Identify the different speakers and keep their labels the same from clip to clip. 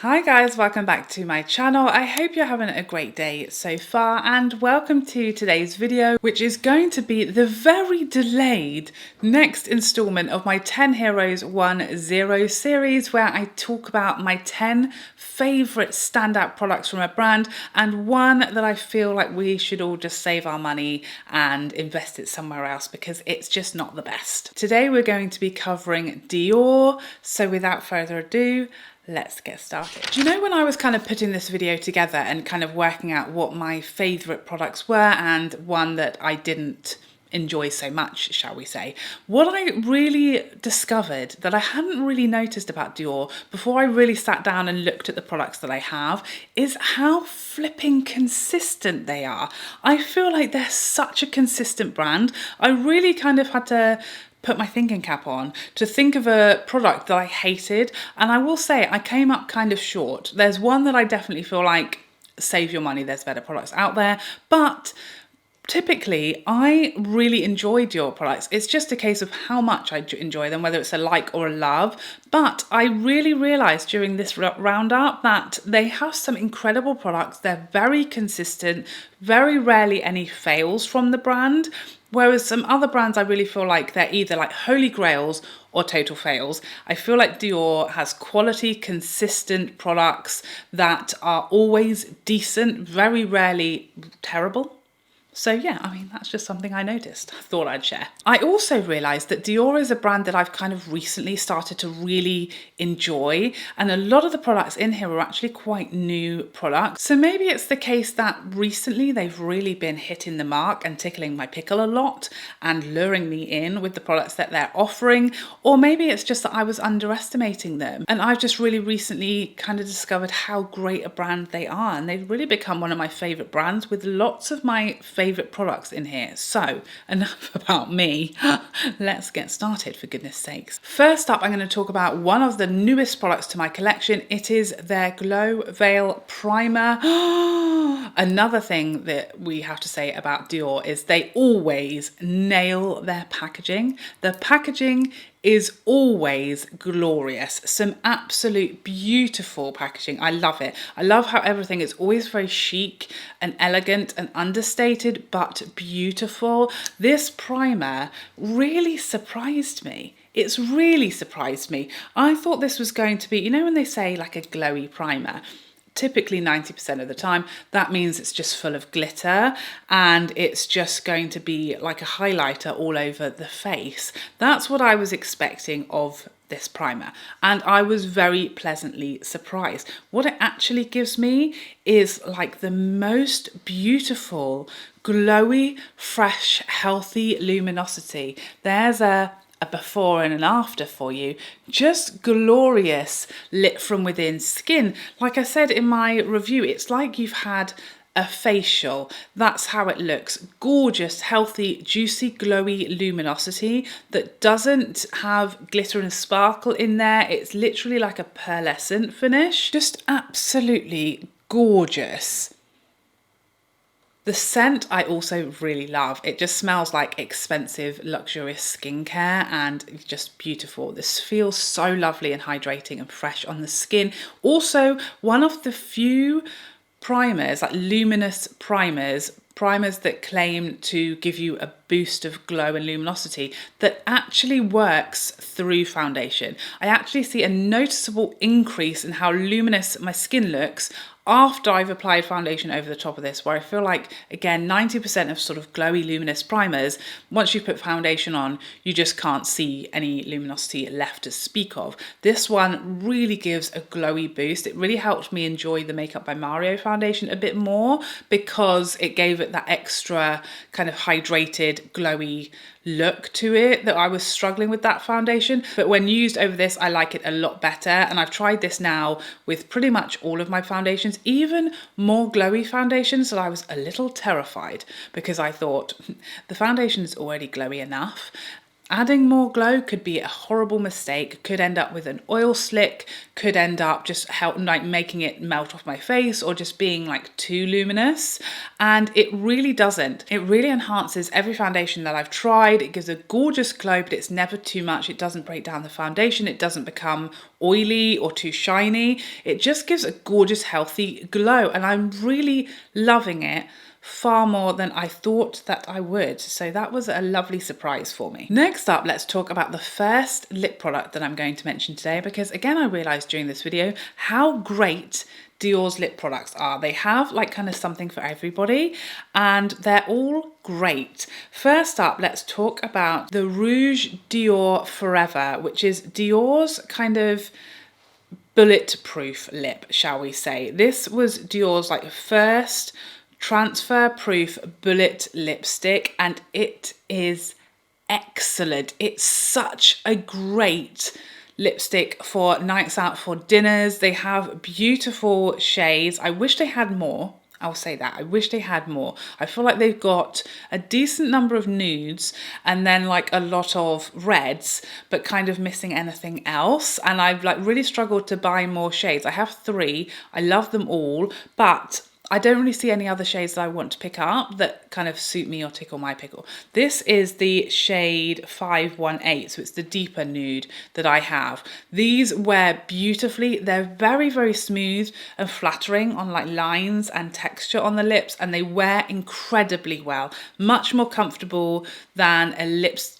Speaker 1: Hi guys, welcome back to my channel. I hope you're having a great day so far and welcome to today's video, which is going to be the very delayed next installment of my 10 Heroes 1-0 series, where I talk about my 10 favourite standout products from a brand and one that I feel like we should all just save our money and invest it somewhere else because it's just not the best. Today we're going to be covering Dior, so without further ado, let's get started. Do you know, when I was kind of putting this video together and kind of working out what my favourite products were and one that I didn't enjoy so much, shall we say, what I really discovered that I hadn't really noticed about Dior before I really sat down and looked at the products that I have is how flipping consistent they are. I feel like they're such a consistent brand. I really kind of had to put my thinking cap on to think of a product that I hated, and I will say I came up kind of short. There's one that I definitely feel like, save your money, there's better products out there, but typically I really enjoy Dior products. It's just a case of how much I enjoy them, whether it's a like or a love. But I really realised during this roundup that they have some incredible products. They're very consistent, very rarely any fails from the brand. Whereas some other brands, I really feel like they're either like holy grails or total fails. I feel like Dior has quality, consistent products that are always decent, very rarely terrible. So yeah, I mean, that's just something I noticed, I thought I'd share. I also realised that Dior is a brand that I've kind of recently started to really enjoy, and a lot of the products in here are actually quite new products. So maybe it's the case that recently they've really been hitting the mark and tickling my pickle a lot and luring me in with the products that they're offering, or maybe it's just that I was underestimating them and I've just really recently kind of discovered how great a brand they are, and they've really become one of my favourite brands with lots of my favourite products in here. So enough about me, let's get started, for goodness sakes. First up, I'm going to talk about one of the newest products to my collection. It is their Glow Veil Primer. Another thing that we have to say about Dior is they always nail their packaging. The packaging is always glorious. Some absolute beautiful packaging. I love it. I love how everything is always very chic and elegant and understated, but beautiful. This primer really surprised me. It's really surprised me. I thought this was going to be, you know, when they say like a glowy primer, typically 90% of the time, that means it's just full of glitter and it's just going to be like a highlighter all over the face. That's what I was expecting of this primer, and I was very pleasantly surprised. What it actually gives me is like the most beautiful, glowy, fresh, healthy luminosity. There's a before and an after for you. Just glorious lit from within skin. Like I said in my review, it's like you've had a facial. That's how it looks. Gorgeous, healthy, juicy, glowy luminosity that doesn't have glitter and sparkle in there. It's literally like a pearlescent finish. Just absolutely gorgeous. The scent I also really love. It just smells like expensive, luxurious skincare and just beautiful. This feels so lovely and hydrating and fresh on the skin. Also, one of the few primers, like luminous primers that claim to give you a boost of glow and luminosity that actually works through foundation. I actually see a noticeable increase in how luminous my skin looks after I've applied foundation over the top of this, where I feel like, again, 90% of sort of glowy luminous primers, once you put foundation on, you just can't see any luminosity left to speak of. This one really gives a glowy boost. It really helped me enjoy the Makeup by Mario foundation a bit more because it gave it that extra kind of hydrated, glowy look to it that I was struggling with that foundation. But when used over this, I like it a lot better, and I've tried this now with pretty much all of my foundations, even more glowy foundations, that I was a little terrified because I thought the foundation is already glowy enough. adding more glow could be a horrible mistake, could end up with an oil slick, could end up just like making it melt off my face or just being like too luminous. And it really doesn't. It really enhances every foundation that I've tried. It gives a gorgeous glow, but it's never too much. It doesn't break down the foundation. It doesn't become oily or too shiny. It just gives a gorgeous, healthy glow. And I'm really loving it far more than I thought that I would. So that was a lovely surprise for me. Next up, let's talk about the first lip product that I'm going to mention today, because again, I realized during this video how great Dior's lip products are. They have like kind of something for everybody and they're all great. First up, let's talk about the Rouge Dior Forever, which is Dior's kind of bulletproof lip, shall we say. This was Dior's like first transfer proof bullet lipstick and it is excellent. It's such a great lipstick for nights out, for dinners. They have beautiful shades. I wish they had more. I'll say that. I wish they had more. I feel like they've got a decent number of nudes and then like a lot of reds, but kind of missing anything else. And I've like really struggled to buy more shades. I have 3. I love them all, but I don't really see any other shades that I want to pick up that kind of suit me or tickle my pickle. This is the shade 518, so it's the deeper nude that I have. These wear beautifully. They're very, very smooth and flattering on like lines and texture on the lips, and they wear incredibly well. Much more comfortable than a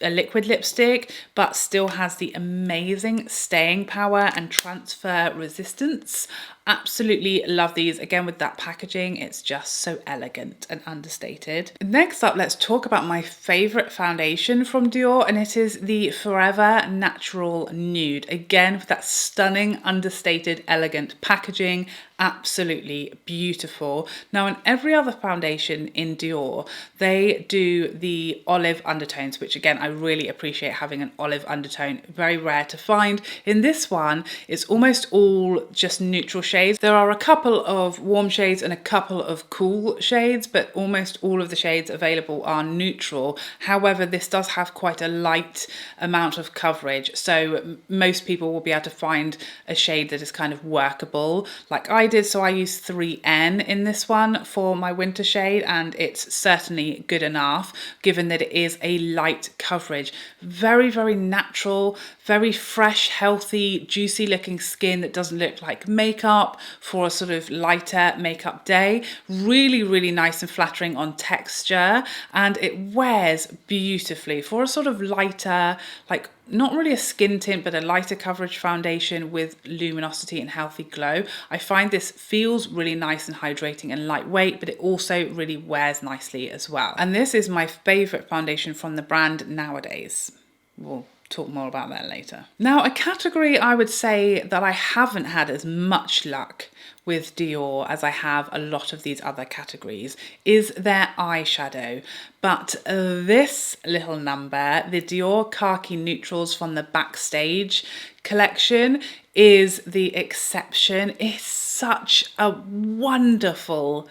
Speaker 1: liquid lipstick, but still has the amazing staying power and transfer resistance. Absolutely love these. Again, with that packaging, it's just so elegant and understated. Next up, let's talk about my favorite foundation from Dior, and it is the Forever Natural Nude. Again, with that stunning, understated, elegant packaging. Absolutely beautiful. Now, in every other foundation in Dior, they do the olive undertones, which again, I really appreciate having an olive undertone. Very rare to find. In this one, it's almost all just neutral shades. There are a couple of warm shades and a couple of cool shades, but almost all of the shades available are neutral. However, this does have quite a light amount of coverage, so most people will be able to find a shade that is kind of workable, like I did. So I used 3N in this one for my winter shade, and it's certainly good enough given that it is a light coverage. Very, very natural, very fresh, healthy, juicy looking skin that doesn't look like makeup for a sort of lighter makeup day. Really, really nice and flattering on texture, and it wears beautifully for a sort of lighter, like not really a skin tint, but a lighter coverage foundation with luminosity and healthy glow. I find this feels really nice and hydrating and lightweight, but it also really wears nicely as well. And this is my favorite foundation from the brand nowadays. We'll talk more about that later. Now, a category I would say that I haven't had as much luck with Dior as I have a lot of these other categories is their eyeshadow. But this little number, the Dior Khaki Neutrals from the Backstage collection, is the exception. It's such a wonderful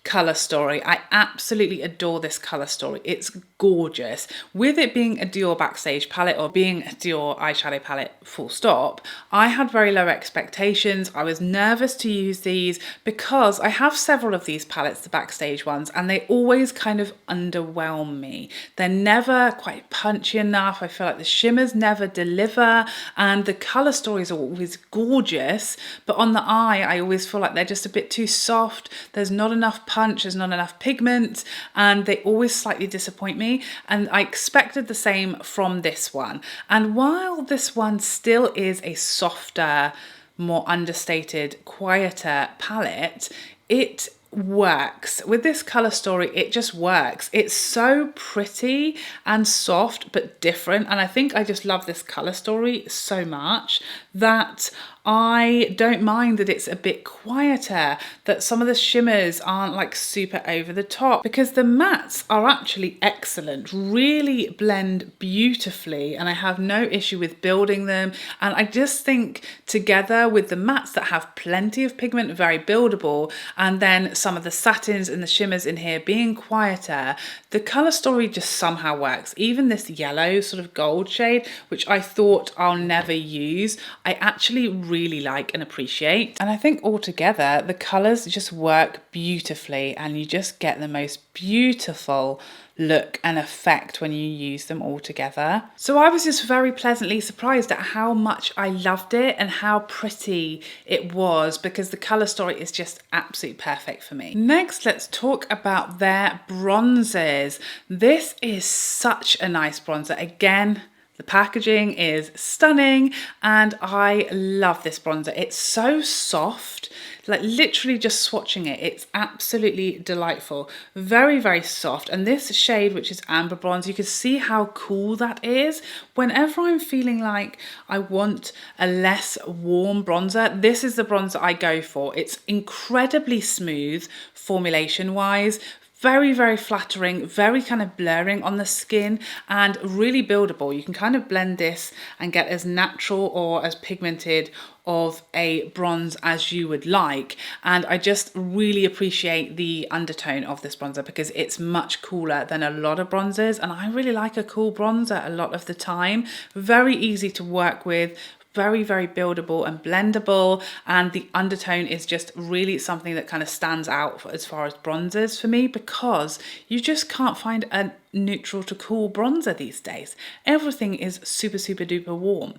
Speaker 1: colour story. I absolutely adore this colour story. It's gorgeous. With it being a Dior Backstage palette, or being a Dior eyeshadow palette full stop, I had very low expectations. I was nervous to use these because I have several of these palettes, the Backstage ones, and they always kind of underwhelm me. They're never quite punchy enough. I feel like the shimmers never deliver, and the colour stories are always gorgeous, but on the eye, I always feel like they're just a bit too soft. There's not enough punch, there's not enough pigment, and they always slightly disappoint me. And I expected the same from this one. And while this one still is a softer, more understated, quieter palette, it works. With this colour story, it just works. It's so pretty and soft, but different. And I think I just love this colour story so much that I don't mind that it's a bit quieter, that some of the shimmers aren't like super over the top, because the mattes are actually excellent, really blend beautifully, and I have no issue with building them. And I just think together with the mattes that have plenty of pigment, very buildable, and then some of the satins and the shimmers in here being quieter, the color story just somehow works. Even this yellow sort of gold shade, which I thought I'll never use, I actually really like and appreciate. And I think altogether the colors just work beautifully, and you just get the most beautiful look and effect when you use them all together. So I was just very pleasantly surprised at how much I loved it and how pretty it was, because the color story is just absolutely perfect for me. Next, let's talk about their bronzers. This is such a nice bronzer. Again, the packaging is stunning and I love this bronzer. It's so soft, like literally just swatching it, it's absolutely delightful. Very, very soft. And this shade, which is Amber Bronze, you can see how cool that is. Whenever I'm feeling like I want a less warm bronzer, this is the bronzer I go for. It's incredibly smooth formulation wise, very, very flattering, very kind of blurring on the skin, and really buildable. You can kind of blend this and get as natural or as pigmented of a bronze as you would like. And I just really appreciate the undertone of this bronzer because it's much cooler than a lot of bronzers, and I really like a cool bronzer a lot of the time. Very easy to work with, very, very buildable and blendable, and the undertone is just really something that kind of stands out as far as bronzers for me, because you just can't find a neutral to cool bronzer these days. Everything is super, super duper warm.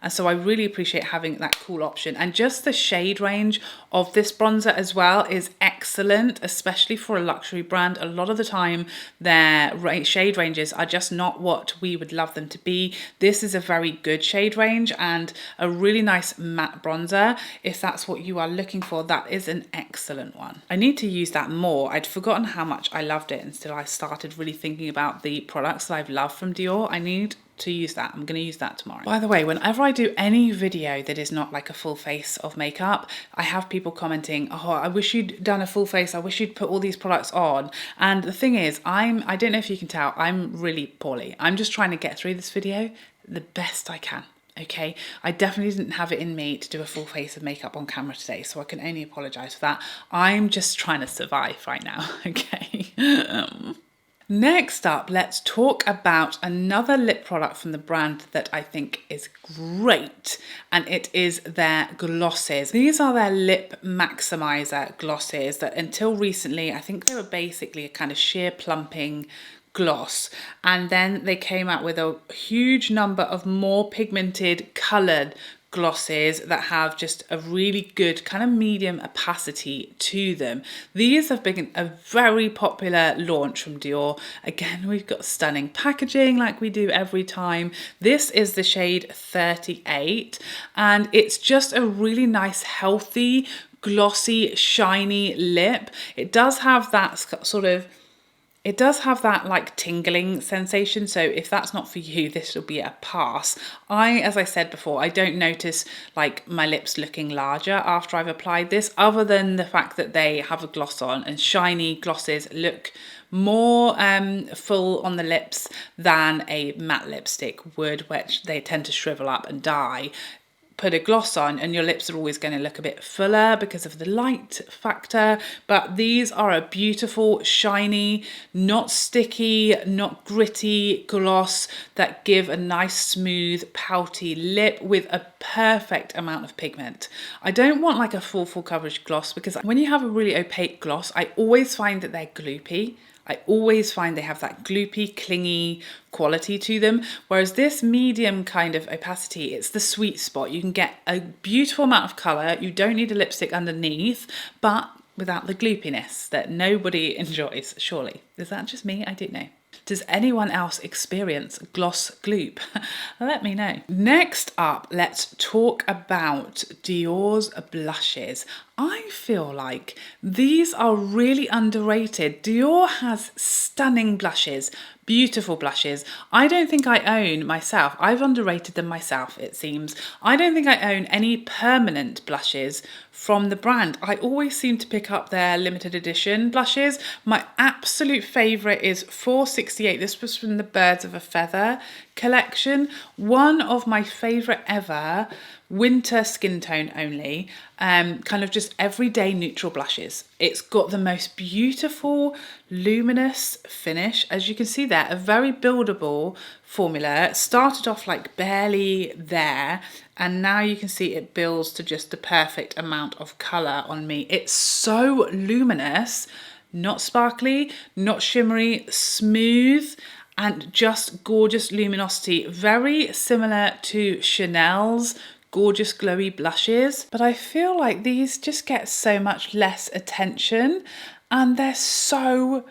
Speaker 1: And so I really appreciate having that cool option. And just the shade range of this bronzer as well is excellent, especially for a luxury brand. A lot of the time their shade ranges are just not what we would love them to be. This is a very good shade range and a really nice matte bronzer. If that's what you are looking for, that is an excellent one. I need to use that more. I'd forgotten how much I loved it until I started really thinking about the products that I've loved from Dior. I need to use that. I'm going to use that tomorrow. By the way, whenever I do any video that is not like a full face of makeup, I have people commenting, oh, I wish you'd done a full face. I wish you'd put all these products on. And the thing is, I don't know if you can tell, I'm really poorly. I'm just trying to get through this video the best I can. Okay, I definitely didn't have it in me to do a full face of makeup on camera today, so I can only apologize for that. I'm just trying to survive right now. Okay. Next up, let's talk about another lip product from the brand that I think is great, and it is their glosses. These are their Lip Maximizer glosses that until recently, I think they were basically a kind of sheer plumping gloss, and then they came out with a huge number of more pigmented coloured glosses that have just a really good kind of medium opacity to them. These have been a very popular launch from Dior. Again, we've got stunning packaging like we do every time. This is the shade 38, and it's just a really nice, healthy, glossy, shiny lip. It does have that sort of like tingling sensation, so if that's not for you, this will be a pass. As I said before, I don't notice like my lips looking larger after I've applied this, other than the fact that they have a gloss on, and shiny glosses look more full on the lips than a matte lipstick would, which they tend to shrivel up and die. Put a gloss on and your lips are always going to look a bit fuller because of the light factor, but these are a beautiful, shiny, not sticky, not gritty gloss that give a nice, smooth, pouty lip with a perfect amount of pigment. I don't want like a full coverage gloss, because when you have a really opaque gloss, I always find that they're gloopy. I always find they have that gloopy, clingy quality to them, whereas this medium kind of opacity, it's the sweet spot. You can get a beautiful amount of colour, you don't need a lipstick underneath, but without the gloopiness that nobody enjoys, surely. Is that just me? I don't know. Does anyone else experience gloss gloop? Let me know. Next up, let's talk about Dior's blushes. I feel like these are really underrated. Dior has stunning blushes, beautiful blushes. I don't think I own myself. I've underrated them myself, it seems. I don't think I own any permanent blushes from the brand. I always seem to pick up their limited edition blushes. My absolute favourite is 468. This was from the Birds of a Feather collection. One of my favourite ever winter skin tone only, kind of just everyday neutral blushes. It's got the most beautiful luminous finish. As you can see there, a very buildable formula. It started off like barely there, and now you can see it builds to just the perfect amount of colour on me. It's so luminous, not sparkly, not shimmery, smooth, and just gorgeous luminosity. Very similar to Chanel's gorgeous glowy blushes, but I feel like these just get so much less attention, and they're so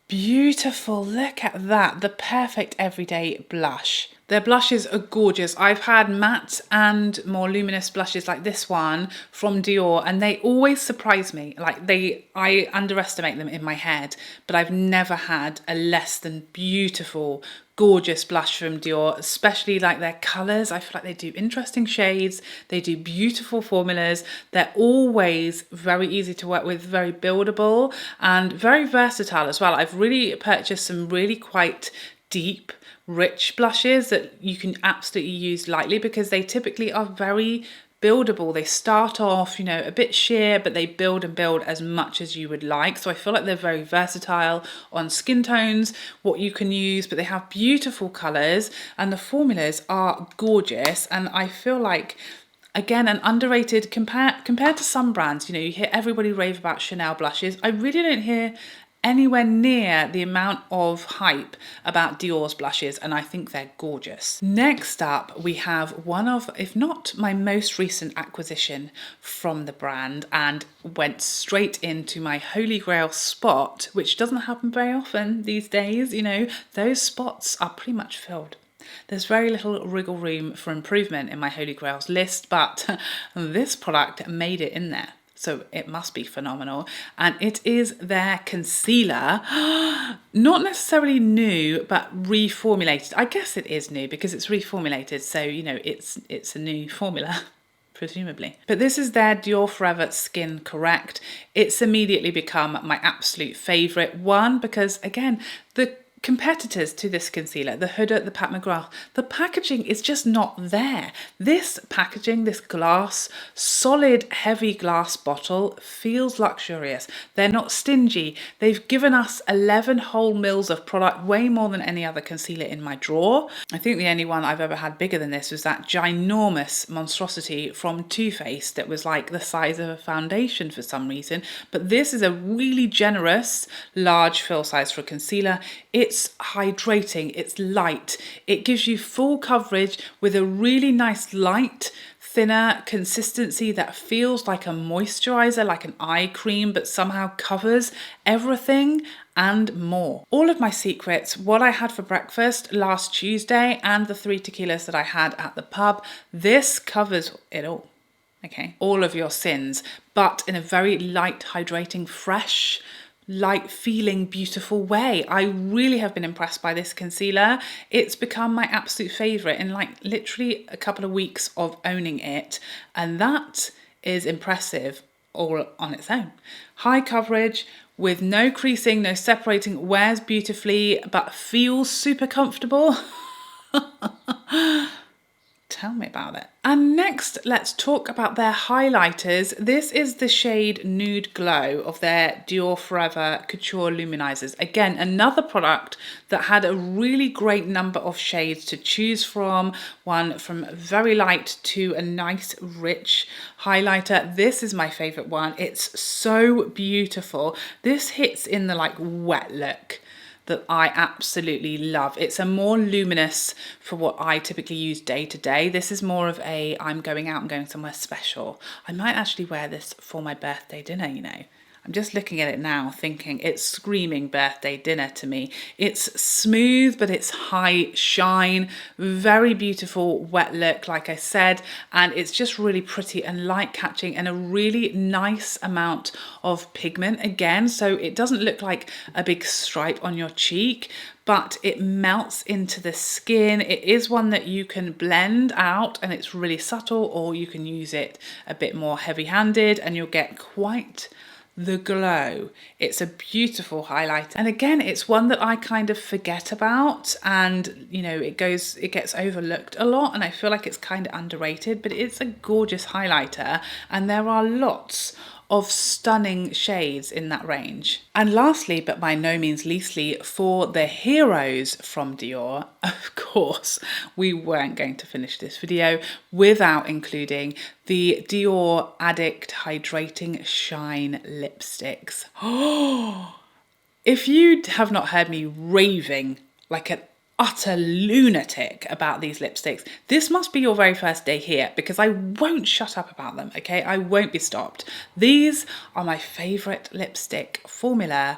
Speaker 1: beautiful. Look at that, the perfect everyday blush. Their blushes are gorgeous. I've had matte and more luminous blushes like this one from Dior, and they always surprise me. Like I underestimate them in my head, but I've never had a less than beautiful, gorgeous blush from Dior, especially like their colours. I feel like they do interesting shades, they do beautiful formulas, they're always very easy to work with, very buildable and very versatile as well. I've really purchased some really quite deep, rich blushes that you can absolutely use lightly because they typically are very buildable. They start off, you know, a bit sheer, but they build and build as much as you would like. So I feel like they're very versatile on skin tones, what you can use, but they have beautiful colours and the formulas are gorgeous. And I feel like, again, an underrated compared to some brands. You know, you hear everybody rave about Chanel blushes. I really don't hear anywhere near the amount of hype about Dior's blushes, and I think they're gorgeous. Next up, we have one of, if not my most recent acquisition from the brand, and went straight into my holy grail spot, which doesn't happen very often these days. You know, those spots are pretty much filled. There's very little wriggle room for improvement in my holy grails list, but this product made it in there. So it must be phenomenal. And it is their concealer, not necessarily new, but reformulated. I guess it is new because it's reformulated. So, you know, it's a new formula, presumably. But this is their Dior Forever Skin Correct. It's immediately become my absolute favorite one because, again, the competitors to this concealer, the Huda, the Pat McGrath, the packaging is just not there. This packaging, this glass, solid, heavy glass bottle feels luxurious. They're not stingy. They've given us 11 whole mils of product, way more than any other concealer in my drawer. I think the only one I've ever had bigger than this was that ginormous monstrosity from Too Faced that was like the size of a foundation for some reason. But this is a really generous, large fill size for a concealer. It's hydrating, it's light, it gives you full coverage with a really nice light, thinner consistency that feels like a moisturizer, like an eye cream, but somehow covers everything and more. All of my secrets, what I had for breakfast last Tuesday and the 3 tequilas that I had at the pub, this covers it all. Okay, all of your sins, but in a very light, hydrating, fresh, light feeling, beautiful way. I really have been impressed by this concealer. It's become my absolute favorite in like literally a couple of weeks of owning it, and that is impressive all on its own. High coverage with no creasing, no separating, wears beautifully but feels super comfortable. Tell me about it. And next, let's talk about their highlighters. This is the shade Nude Glow of their Dior Forever Couture Luminizers. Again, another product that had a really great number of shades to choose from. One from very light to a nice, rich highlighter. This is my favorite one. It's so beautiful. This hits in the like wet look that I absolutely love. It's a more luminous for what I typically use day to day. This is more of a, I'm going out, I'm going somewhere special. I might actually wear this for my birthday dinner, you know. I'm just looking at it now thinking it's screaming birthday dinner to me. It's smooth, but it's high shine, very beautiful wet look, like I said, and it's just really pretty and light catching and a really nice amount of pigment again. So it doesn't look like a big stripe on your cheek, but it melts into the skin. It is one that you can blend out and it's really subtle, or you can use it a bit more heavy-handed and you'll get quite the glow. It's a beautiful highlighter. And again, it's one that I kind of forget about, and you know, it gets overlooked a lot, and I feel like it's kind of underrated, but it's a gorgeous highlighter and there are lots of stunning shades in that range. And lastly, but by no means leastly, for the heroes from Dior, of course, we weren't going to finish this video without including the Dior Addict Hydrating Shine lipsticks. Oh, if you have not heard me raving like an utter lunatic about these lipsticks, this must be your very first day here, because I won't shut up about them, okay? I won't be stopped. These are my favourite lipstick formula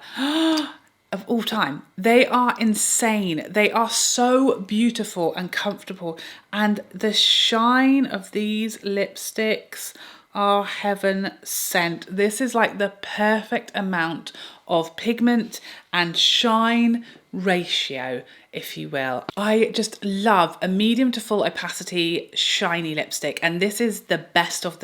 Speaker 1: of all time. They are insane. They are so beautiful and comfortable, and the shine of these lipsticks are heaven sent. This is like the perfect amount of pigment and shine ratio, if you will. I just love a medium to full opacity shiny lipstick, and this is the best of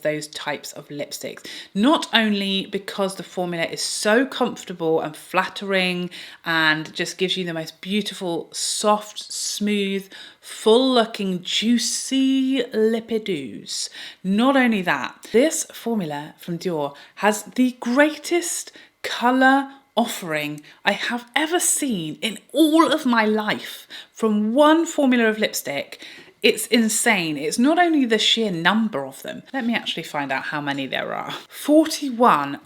Speaker 1: those types of lipsticks. Not only because the formula is so comfortable and flattering and just gives you the most beautiful, soft, smooth, full looking, juicy lipidos. Not only that, this formula from Dior has the greatest colour offering I have ever seen in all of my life from one formula of lipstick. It's insane. It's not only the sheer number of them. Let me actually find out how many there are. 41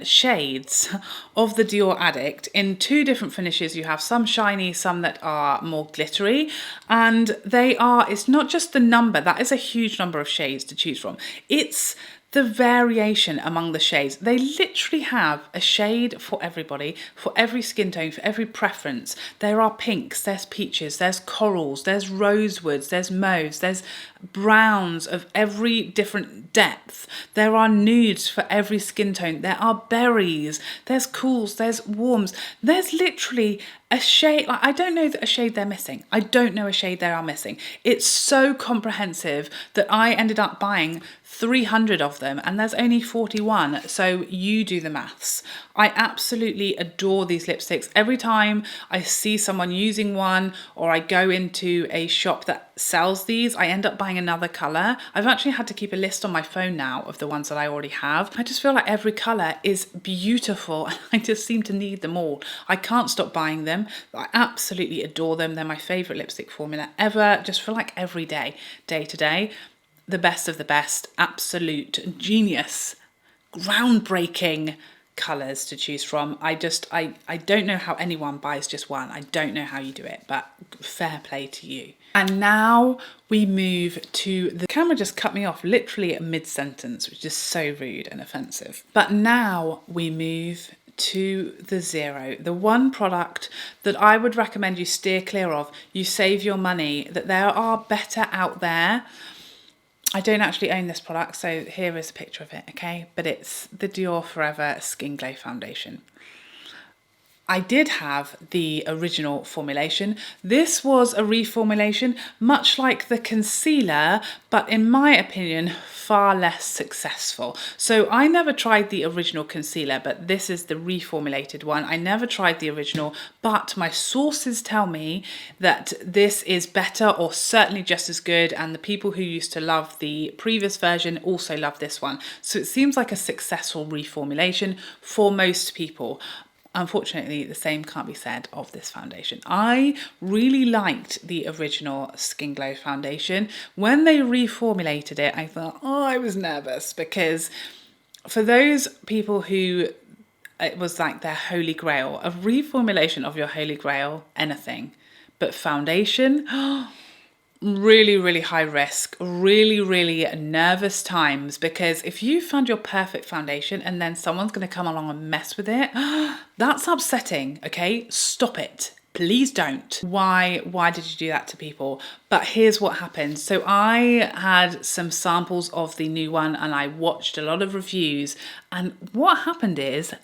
Speaker 1: shades of the Dior Addict in two different finishes. You have some shiny, some that are more glittery, and it's not just the number, that is a huge number of shades to choose from. It's the variation among the shades. They literally have a shade for everybody, for every skin tone, for every preference. There are pinks, there's peaches, there's corals, there's rosewoods, there's mauves, there's browns of every different depth. There are nudes for every skin tone. There are berries, there's cools, there's warms. There's literally a shade, like, I don't know a shade they're missing. I don't know a shade they are missing. It's so comprehensive that I ended up buying 300 of them, and there's only 41, so you do the maths. I absolutely adore these lipsticks. Every time I see someone using one, or I go into a shop that sells these, I end up buying another colour. I've actually had to keep a list on my phone now of the ones that I already have. I just feel like every colour is beautiful, and I just seem to need them all. I can't stop buying them. I absolutely adore them. They're my favourite lipstick formula ever. Just feel like every day, day to day, the best of the best, absolute genius, groundbreaking colours to choose from. I don't know how anyone buys just one. I don't know how you do it, but fair play to you. And now we move to the camera just cut me off literally at mid-sentence, which is so rude and offensive. But now we move to the Zero, the one product that I would recommend you steer clear of. You save your money, that there are better out there. I don't actually own this product, so here is a picture of it, okay? But it's the Dior Forever Skin Glow Foundation. I did have the original formulation. This was a reformulation, much like the concealer, but in my opinion, far less successful. So I never tried the original concealer, but this is the reformulated one. I never tried the original, but my sources tell me that this is better, or certainly just as good, and the people who used to love the previous version also love this one. So it seems like a successful reformulation for most people. Unfortunately, the same can't be said of this foundation. I really liked the original Skin Glow foundation. When they reformulated it, I thought, oh, I was nervous, because for those people who it was like their holy grail, a reformulation of your holy grail, anything, but foundation, really high risk, really nervous times, because if you found your perfect foundation and then someone's going to come along and mess with it, that's upsetting. Okay, stop it, please don't. Why did you do that to people? But here's what happened. So I had some samples of the new one and I watched a lot of reviews, and what happened is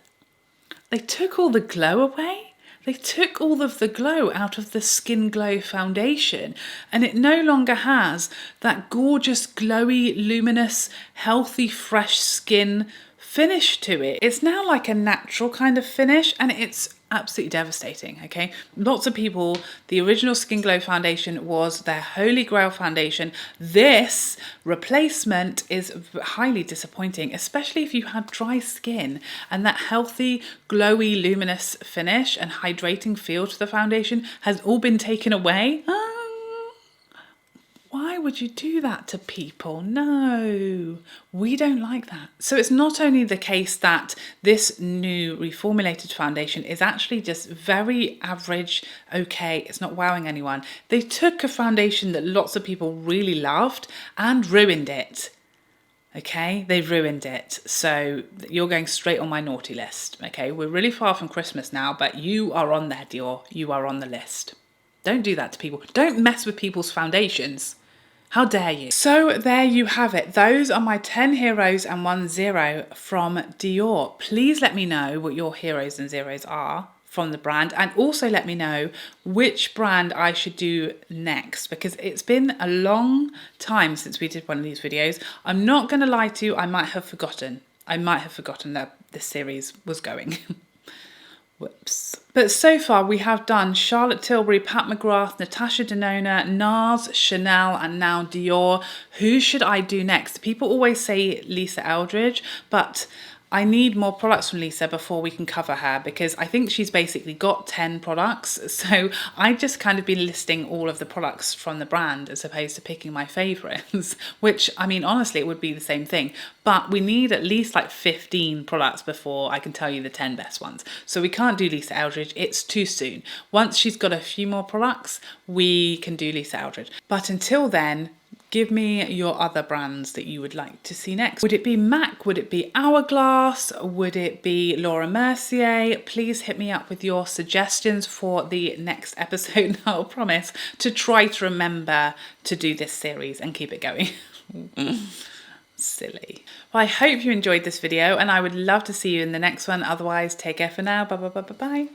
Speaker 1: they took all the glow away. They took all of the glow out of the Skin Glow foundation, and it no longer has that gorgeous, glowy, luminous, healthy, fresh skin finish to it. It's now like a natural kind of finish, and it's absolutely devastating. Okay, lots of people, the original Skin Glow foundation was their holy grail foundation. This replacement is highly disappointing, especially if you had dry skin, and that healthy, glowy, luminous finish and hydrating feel to the foundation has all been taken away. Why would you do that to people? No, we don't like that. So it's not only the case that this new reformulated foundation is actually just very average, okay, it's not wowing anyone. They took a foundation that lots of people really loved and ruined it. Okay, they ruined it. So you're going straight on my naughty list. Okay, we're really far from Christmas now, but you are on there, Dior. You are on the list. Don't do that to people. Don't mess with people's foundations. How dare you? So there you have it. Those are my 10 heroes and 1 zero from Dior. Please let me know what your heroes and zeros are from the brand, and also let me know which brand I should do next, because it's been a long time since we did one of these videos. I'm not going to lie to you, I might have forgotten. That this series was going. Whoops. But so far we have done Charlotte Tilbury, Pat McGrath, Natasha, Denona, Nars, Chanel, and now Dior. Who should I do next? People always say Lisa Eldridge, but I need more products from Lisa before we can cover her, because I think she's basically got 10 products. So I've just kind of been listing all of the products from the brand as opposed to picking my favourites, which, I mean, honestly, it would be the same thing. But we need at least like 15 products before I can tell you the 10 best ones. So we can't do Lisa Eldridge, it's too soon. Once she's got a few more products, we can do Lisa Eldridge. But until then, give me your other brands that you would like to see next. Would it be MAC? Would it be Hourglass? Would it be Laura Mercier? Please hit me up with your suggestions for the next episode. I'll promise to try to remember to do this series and keep it going. Silly. Well, I hope you enjoyed this video, and I would love to see you in the next one. Otherwise, take care for now. Bye.